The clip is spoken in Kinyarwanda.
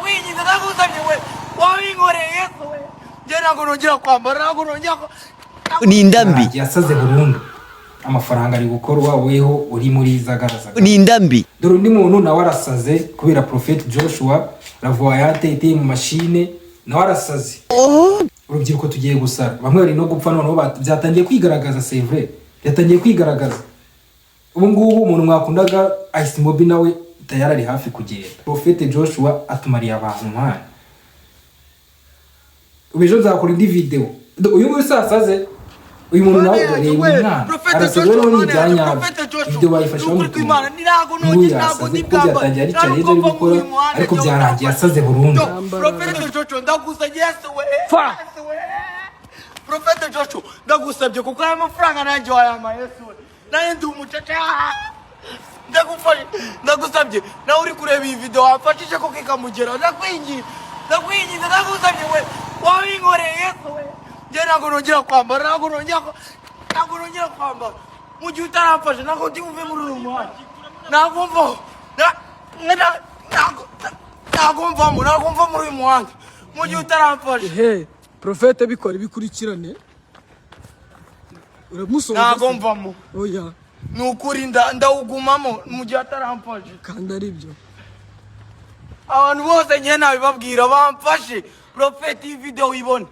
ndakwinginze ndagusabye we wabinkoreye Yesu we njye ntabwo nongera kwambara ntabwo nongera ni indambi yasaze burundu amafaranga ari gukorwa weho uri muri zagarazaga ni indambi dore undi muntu nawe arasaze kubera Prophet Joshua Lavoyate iteye mu mashine nawe arasaze urubyiruko tugiye gusara bamwe bari no gupfa noneho byatangiye kwigaragaza c'est vrai byatangiye kwigaragaza ubu ngubu umuntu mwakundaga Ice Mobi nawe tayari ari hafi kugenda Prophet Joshua atumariye abantu mpana ubejo nzakora indi video uyu nguyu sasaze uyu muntu nawe reba umwana arasaze rero ni byanya video bayifasha mu kwimana nirago nongera ntabwo ndibwamba ari gukora ariko byarangiye asaze burundu Prophet Joshua ndagusabye Yesu we Prophet Joshua ndagusabye kuko aya mafaranga nanjye wayama Yesu we naye ndi umucaca ndagusabye nawe uri kureba iyi video wafashije ko kikamugera ndakwinginze ndagusabye we wabinkoreye Yesu we njye ntabwo nongera kwambara ntabwo nongera kwambara mu gihe utaramfashe ntabwo ndi buve muri uyu muhanda ntabwo mva muri uyu muhanda mu gihe utaramfashe Profete bikora bikurikirane uramusoza ntabwo mvamo oya nukuri ndawugumamo mu gihe ataramfashe kandi ari byo abantu bose njye nabibabwira bamfashe Prophet iyi video uyibone